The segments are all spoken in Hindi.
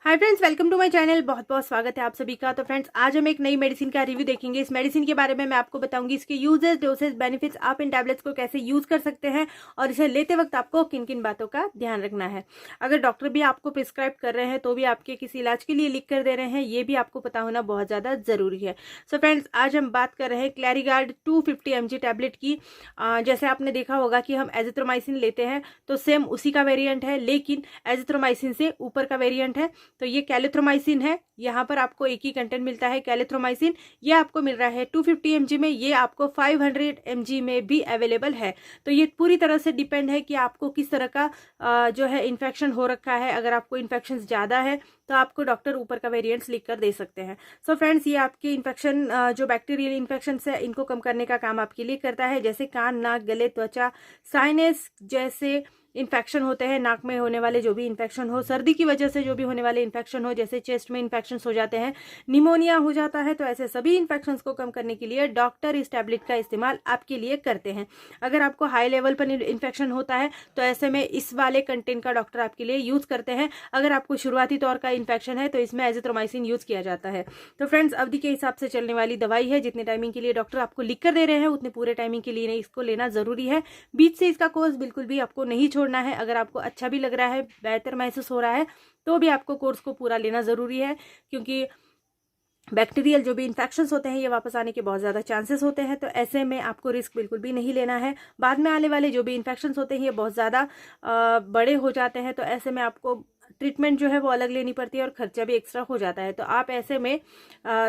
Hi friends, welcome to my channel. बहुत बहुत स्वागत है आप सभी का। तो फ्रेंड्स, आज हम एक नई मेडिसिन का रिव्यू देखेंगे। इस मेडिसिन के बारे में मैं आपको बताऊंगी, इसके यूजेस, डोसेज, बेनिफिट्स, आप इन टैबलेट्स को कैसे यूज कर सकते हैं और इसे लेते वक्त आपको किन किन बातों का ध्यान रखना है। अगर डॉक्टर भी आपको प्रिस्क्राइब कर रहे हैं तो भी आपके किसी इलाज के लिए लिख कर दे रहे हैं, ये भी आपको पता होना बहुत ज्यादा जरूरी है। सो फ्रेंड्स, आज हम बात कर रहे हैं क्लैरिगार्ड 250 mg टैबलेट की। जैसे आपने देखा होगा कि हम एजिथ्रोमाइसिन लेते हैं तो सेम उसी का वेरियंट है, लेकिन एजिथ्रोमाइसिन से ऊपर का वेरियंट है। तो ये कैलिथ्रोमाइसिन है। यहाँ पर आपको एक ही कंटेंट मिलता है कैलिथ्रोमाइसिन। ये आपको मिल रहा है 250 mg में, ये आपको 500 mg में भी अवेलेबल है। तो ये पूरी तरह से डिपेंड है कि आपको किस तरह का जो है इन्फेक्शन हो रखा है। अगर आपको इन्फेक्शन ज़्यादा है तो आपको डॉक्टर ऊपर का वेरिएंट्स लिख कर दे सकते हैं। सो फ्रेंड्स, ये आपके इन्फेक्शन जो बैक्टीरियल इन्फेक्शन है इनको कम करने का काम आपके लिए करता है। जैसे कान, नाक, गले, त्वचा, साइनस जैसे इन्फेक्शन होते हैं, नाक में होने वाले जो भी इन्फेक्शन हो, सर्दी की वजह से जो भी होने वाले इन्फेक्शन हो, जैसे चेस्ट में इन्फेक्शन हो जाते हैं, निमोनिया हो जाता है, तो ऐसे सभी इन्फेक्शंस को कम करने के लिए डॉक्टर इस टैबलेट का इस्तेमाल आपके लिए करते हैं। अगर आपको हाई लेवल पर इन्फेक्शन होता है तो ऐसे में इस वाले कंटेंट का डॉक्टर आपके लिए यूज करते हैं। अगर आपको शुरुआती तौर का इन्फेक्शन है तो इसमें एजिथ्रोमाइसिन यूज किया जाता है। तो फ्रेंड्स, अवधि के हिसाब से चलने वाली दवाई है। जितने टाइमिंग के लिए डॉक्टर आपको लिख कर दे रहे हैं उतने पूरे टाइमिंग के लिए इसको लेना जरूरी है। बीच से इसका कोर्स बिल्कुल भी आपको नहीं छोड़ना है। अगर आपको अच्छा भी लग रहा है, बेहतर महसूस हो रहा है, तो भी आपको कोर्स को पूरा लेना जरूरी है, क्योंकि बैक्टीरियल जो भी इन्फेक्शंस होते हैं ये वापस आने के बहुत ज़्यादा चांसेस होते हैं। तो ऐसे में आपको रिस्क बिल्कुल भी नहीं लेना है। बाद में आने वाले जो भी इन्फेक्शंस होते हैं ये बहुत ज़्यादा बड़े हो जाते हैं। तो ऐसे में आपको ट्रीटमेंट जो है वो अलग लेनी पड़ती है और खर्चा भी एक्स्ट्रा हो जाता है। तो आप ऐसे में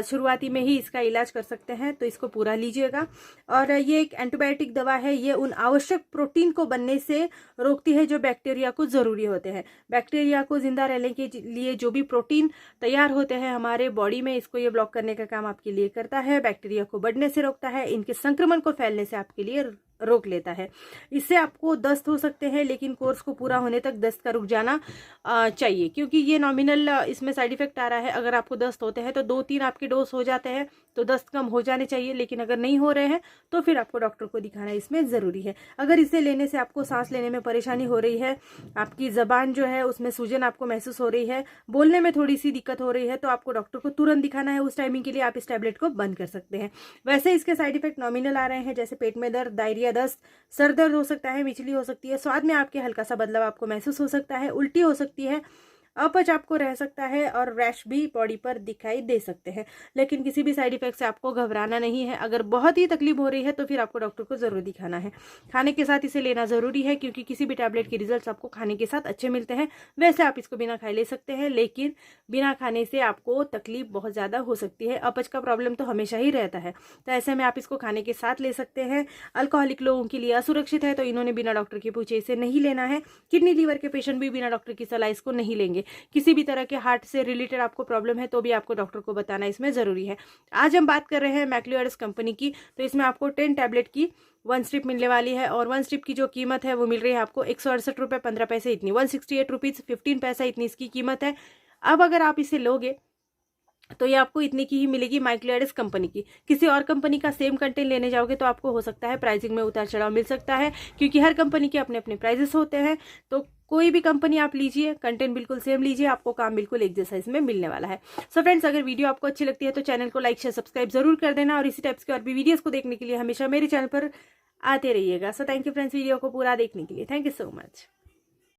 शुरुआती में ही इसका इलाज कर सकते हैं, तो इसको पूरा लीजिएगा। और ये एक एंटीबायोटिक दवा है। ये उन आवश्यक प्रोटीन को बनने से रोकती है जो बैक्टीरिया को ज़रूरी होते हैं। बैक्टीरिया को जिंदा रहने के लिए जो भी प्रोटीन तैयार होते हैं हमारे बॉडी में, इसको ये ब्लॉक करने का काम आपके लिए करता है। बैक्टीरिया को बढ़ने से रोकता है, इनके संक्रमण को फैलने से आपके लिए रोक लेता है। इससे आपको दस्त हो सकते हैं, लेकिन कोर्स को पूरा होने तक दस्त का रुक जाना चाहिए, क्योंकि ये नॉमिनल इसमें साइड इफेक्ट आ रहा है। अगर आपको दस्त होते हैं तो 2-3 आपके डोज हो जाते हैं तो दस्त कम हो जाने चाहिए, लेकिन अगर नहीं हो रहे हैं तो फिर आपको डॉक्टर को दिखाना इसमें ज़रूरी है। अगर इसे लेने से आपको सांस लेने में परेशानी हो रही है, आपकी ज़बान जो है उसमें सूजन आपको महसूस हो रही है, बोलने में थोड़ी सी दिक्कत हो रही है, तो आपको डॉक्टर को तुरंत दिखाना है। उस टाइमिंग के लिए आप इस टैबलेट को बंद कर सकते हैं। वैसे इसके साइड इफेक्ट नॉमिनल आ रहे हैं, जैसे पेट में दर्द, डायरिया, दस्त, सर दर्द हो सकता है, मिचली हो सकती है, स्वाद में आपके हल्का सा बदलाव आपको महसूस हो सकता है, उल्टी हो सकती है, अपच आपको रह सकता है और रैश भी बॉडी पर दिखाई दे सकते हैं। लेकिन किसी भी साइड इफेक्ट से आपको घबराना नहीं है। अगर बहुत ही तकलीफ हो रही है तो फिर आपको डॉक्टर को जरूर दिखाना है। खाने के साथ इसे लेना जरूरी है, क्योंकि किसी भी टैबलेट के रिजल्ट्स आपको खाने के साथ अच्छे मिलते हैं। वैसे आप इसको बिना खाए ले सकते हैं, लेकिन बिना खाने से आपको तकलीफ बहुत ज़्यादा हो सकती है। अपच का प्रॉब्लम तो हमेशा ही रहता है, तो ऐसे में आप इसको खाने के साथ ले सकते हैं। अल्कोहलिक लोगों के लिए असुरक्षित है, तो इन्होंने बिना डॉक्टर के पूछे इसे नहीं लेना है। किडनी लीवर के पेशेंट भी बिना डॉक्टर की सलाह इसको नहीं लेंगे। किसी भी तरह के हार्ट से रिलेटेड आपको प्रॉब्लम है तो भी आपको डॉक्टर को बताना इसमें ज़रूरी है। आज हम बात कर रहे हैं मैक्लियोडस कंपनी की। तो इसमें आपको 10 टैबलेट की 1 स्ट्रिप मिलने वाली है, और 1 स्ट्रिप की जो कीमत है वो मिल रही है आपको 168 रुपये 15 पैसे इतनी, 168 रुपीज़ 15 पैसा इतनी इसकी कीमत है। अब अगर आप इसे लोगे तो ये आपको इतनी की ही मिलेगी माइक्लियोडस कंपनी की। किसी और कंपनी का सेम कंटेंट लेने जाओगे तो आपको हो सकता है प्राइसिंग में उतार चढ़ाव मिल सकता है, क्योंकि हर कंपनी के अपने अपने प्राइजेस होते हैं। तो कोई भी कंपनी आप लीजिए, कंटेंट बिल्कुल सेम लीजिए, आपको काम बिल्कुल एक जैसा इसमें मिलने वाला है। सो फ्रेंड्स, अगर वीडियो आपको अच्छी लगती है तो चैनल को लाइक, शेयर, सब्सक्राइब जरूर कर देना, और इसी टाइप्स के और भी वीडियोस को देखने के लिए हमेशा मेरे चैनल पर आते रहिएगा। So thank you friends, video को पूरा देखने के लिए। Thank you so much.